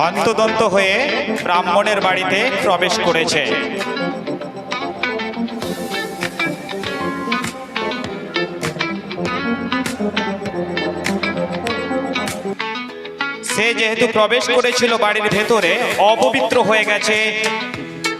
হন্তদন্ত হয়ে ব্রাহ্মণের বাড়িতে প্রবেশ করেছে। সে যেহেতু প্রবেশ করেছিল বাড়ির ভেতরে, অপবিত্র হয়ে গেছে,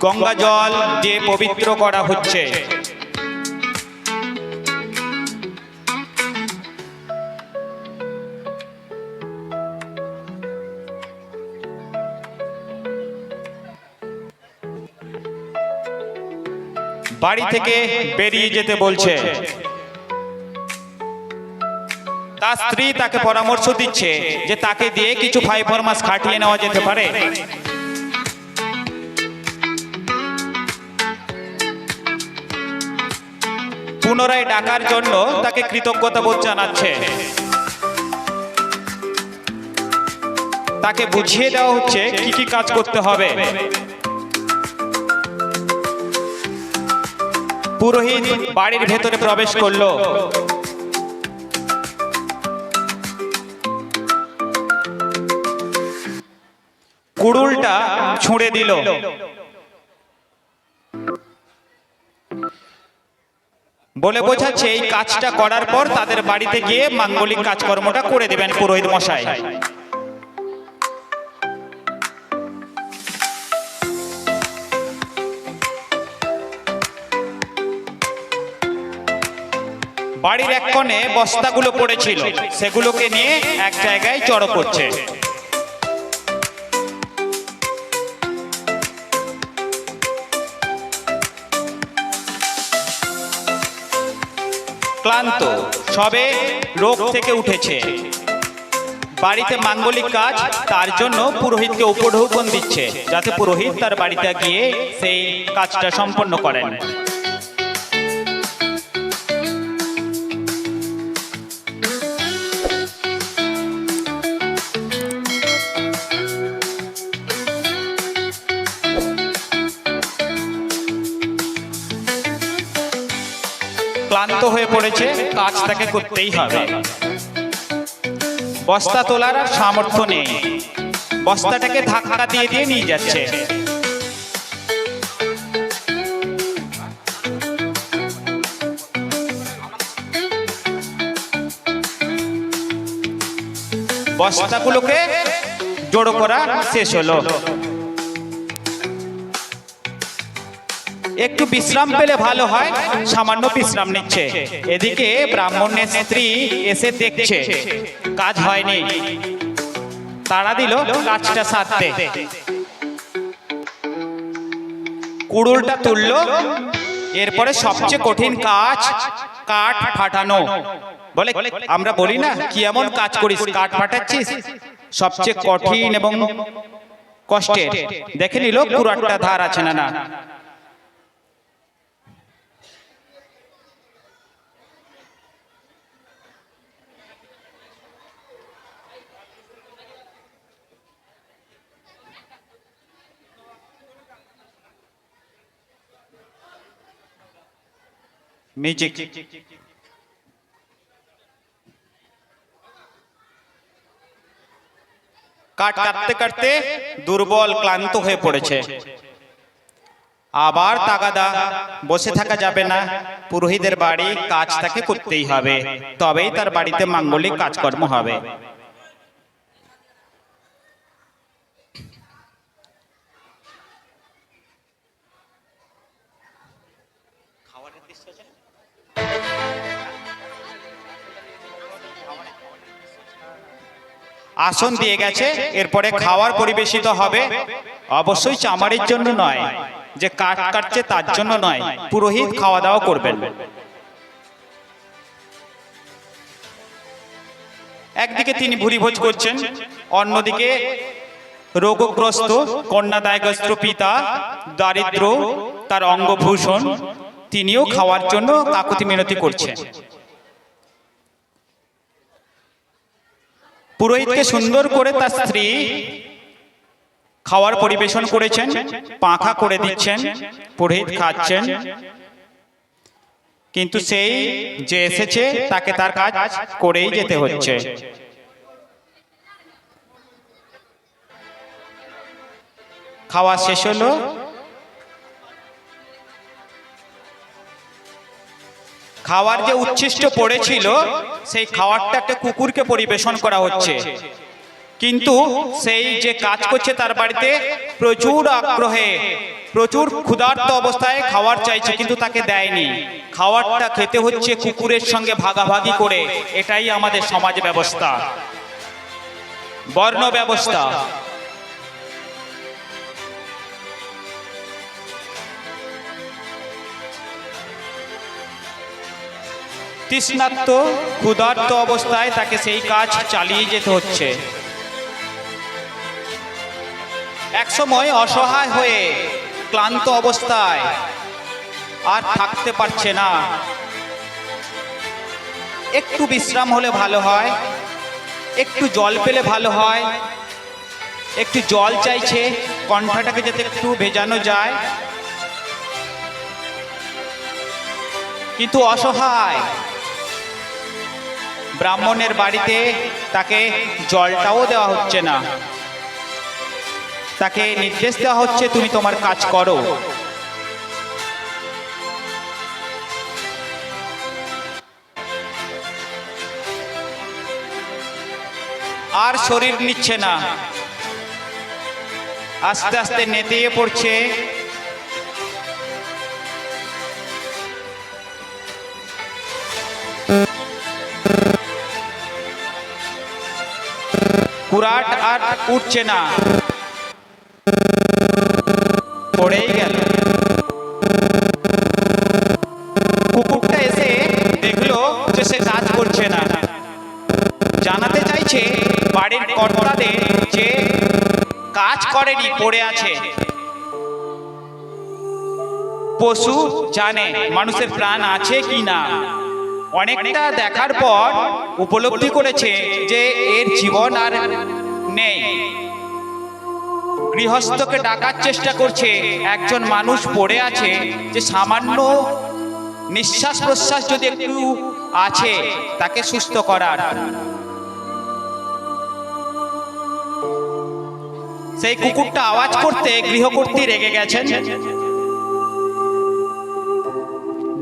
গঙ্গা জল দিয়ে পবিত্র করা হচ্ছে। বাড়ি থেকে বেরিয়ে যেতে বলছে। তার স্ত্রী তাকে পরামর্শ দিচ্ছে যে তাকে দিয়ে কিছু 5-4 মাস খাটিয়ে নেওয়া যেতে পারে। পুনরায় ডাকার জন্য তাকে কৃতজ্ঞতা বোধ জানাচ্ছে। তাকে বুঝিয়ে দেওয়া হচ্ছে কি কি কাজ করতে হবে। পুরোহিত বাড়ির ভেতরে প্রবেশ করলো। কুড়ুলটা ছুঁড়ে দিল। বলে বোঝাচ্ছে এই কাজটা করার পর তাদের বাড়িতে গিয়ে মাঙ্গলিক কাজকর্মটা করে দেবেন পুরোহিত মশাই। বাড়ির এক কোণে বস্তাগুলো পড়েছিল, সেগুলোকে নিয়ে এক জায়গায় জড়ো করছে। ক্লান্ত, সবে রোগ থেকে উঠেছে, বাড়িতে মাঙ্গলিক কাজ, তার জন্য পুরোহিতকে উপঢৌকন দিচ্ছে যাতে পুরোহিত তার বাড়িতে গিয়ে সেই কাজটা সম্পন্ন করেন। ক্লান্ত হয়ে পড়েছে, কাজ তাকে করতেই হবে। বস্তা তোলার আর সামর্থ্য নেই, বস্তাটাকে ধাক্কা দিয়ে দিয়ে নিয়ে যাচ্ছে। বস্তাগুলোকে জড়ো করা শেষ হলো। একটু বিশ্রাম পেলে ভালো হয়, সামান্য বিশ্রাম নিচ্ছে। এদিকে ব্রাহ্মণের স্ত্রী এসে দেখছে কাজ হয়নি, তাড়া দিল কাজটা সারতে। কুড়ুলটা তুললো। এরপরে সবচেয়ে কঠিন কাজ কাঠ ফাটানো। বলে আমরা বলি না কি এমন কাজ করিস, কাঠ ফাটাচ্ছিস, সবচেয়ে কঠিন এবং কষ্টের। দেখে নিল কুড়ালটা ধার আছে না। মিউজিক। কাঠ কাটতে কাটতে দুর্বল, ক্লান্ত হয়ে পড়েছে। আবার তাগাদা, বসে থাকা যাবে না, পুরোহিতের বাড়ি কাজ তাকে করতেই হবে, তবেই তার বাড়িতে মাঙ্গলিক কাজকর্ম হবে। আসন দিয়ে গেছে, এরপরে খাওয়ার পরিবেশিত হবে। অবশ্যই চামারের জন্য নয়, যে কাঠ কাটছে তার জন্য নয়, পুরোহিত খাওয়া দাওয়া করবেন। একদিকে তিনি ভুরিভোজ করছেন, অন্যদিকে রোগগ্রস্ত কন্যাদায়গ্রস্ত পিতা, দারিদ্র, তার অঙ্গভূষণ, তিনিও খাওয়ার জন্য কাকুতি মিনতি করছেন। পুরোহিতকে সুন্দর করে তার স্ত্রী খাওয়ার পরিবেশন করেছেন, পাখা করে দিচ্ছেন, পুরোহিত খাচ্ছেন। কিন্তু সেই যে এসেছে তাকে তার কাজ করেই যেতে হচ্ছে। খাওয়া শেষ হলো, খাওয়ার যে উচ্ছিষ্ট পড়েছিল সেই খাওয়ারটা একটা কুকুরকে পরিবেশন করা হচ্ছে, কিন্তু সেই যে কাজ করছে তার বাড়িতে প্রচুর আগ্রহে, প্রচুর ক্ষুধার্ত অবস্থায় খাবার চাইছে, কিন্তু তাকে দেয়নি। খাবারটা খেতে হচ্ছে কুকুরের সঙ্গে ভাগাভাগি করে। এটাই আমাদের সমাজ ব্যবস্থা, বর্ণ ব্যবস্থা। তৃষ্ণার্ত ক্ষুধার্ত অবস্থায় তাকে সেই কাজ চালিয়ে যেতে হচ্ছে। একসময় অসহায় হয়ে ক্লান্ত অবস্থায় আর থাকতে পারছে না, একটু বিশ্রাম হলে ভালো হয়, একটু জল পেলে ভালো হয়, একটু জল চাইছে, কণ্ঠাটাকে যাতে একটু ভেজানো যায়, কিন্তু অসহায়। ব্রাহ্মণের বাড়িতে তাকে জলটাও দেওয়া হচ্ছে না, তাকে নির্দেশ দেওয়া হচ্ছে তুমি তোমার কাজ করো। আর শরীর নিচ্ছে না, আস্তে আস্তে নেতিয়ে পড়ছে। কুরাট আর উঠছে না, পড়েই গেল। কুকুরটা এসে দেখলো যে সে কাজ করছে না, জানাতে চাইছে বাড়ির কর্তাদের যে কাজ করেনি, পড়ে আছে। পশু জানে মানুষের প্রাণ আছে কি না, অনেকটা দেখার পর উপলব্ধি করেছে যে এর জীবন আর নেই। গৃহস্থকে ডাকার চেষ্টা করছে, একজন মানুষ পড়ে আছে, যে সামান্য নিঃশ্বাস প্রশ্বাস যদি একটু আছে তাকে সুস্থ করার। সেই কুকুরটা আওয়াজ করতে গৃহকর্ত্রী রেগে গেছেন,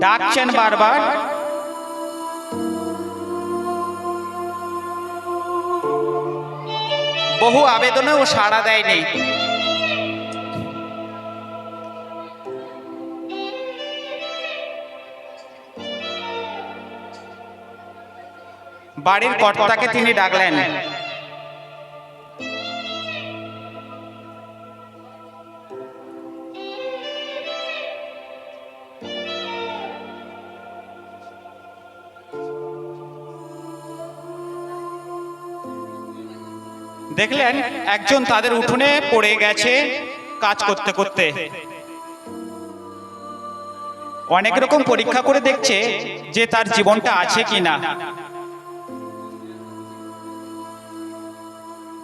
ডাকছেন বারবার। বহু আবেদনেও সাড়া দেয়নি। বাড়ির কর্তাকে তিনি ডাকলেন। দেখলেন একজন তাদের উঠোনে পড়ে গেছে কাজ করতে করতে। অনেক রকম পরীক্ষা করে দেখছে যে তার জীবনটা আছে কিনা।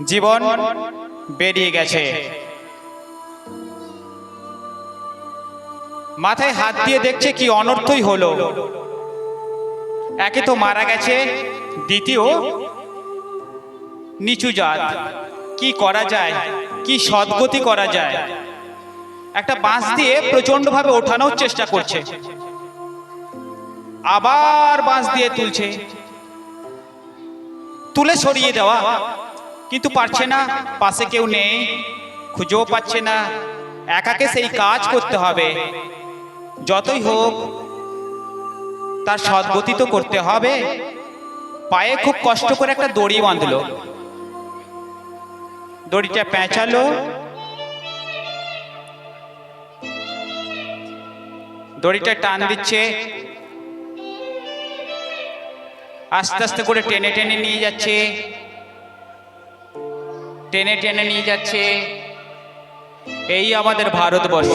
জীবন বেরিয়ে গেছে। মাথায় হাত দিয়ে দেখছে কি অনর্থই হলো। একে তো মারা গেছে, দ্বিতীয় নিচু জাত। কি করা যায়, কি সদ্গতি করা যায়। একটা বাঁশ দিয়ে প্রচন্ড ভাবে ওঠানোর চেষ্টা করছে, আবার বাঁশ দিয়ে তুলছে, তুলে সরিয়ে দেওয়া, কিন্তু পারছে না। পাশে কেউ নেই, খুঁজেও পাচ্ছে না। একাকে সেই কাজ করতে হবে। যতই হোক তার সদ্গতি তো করতে হবে। পায়ে খুব কষ্ট করে একটা দড়ি বাঁধলো, দড়িটা পেঁচালো, দড়িটা টান দিচ্ছে, আস্তে আস্তে করে টেনে টেনে নিয়ে যাচ্ছে, টেনে টেনে নিয়ে যাচ্ছে। এই আমাদের ভারতবর্ষ।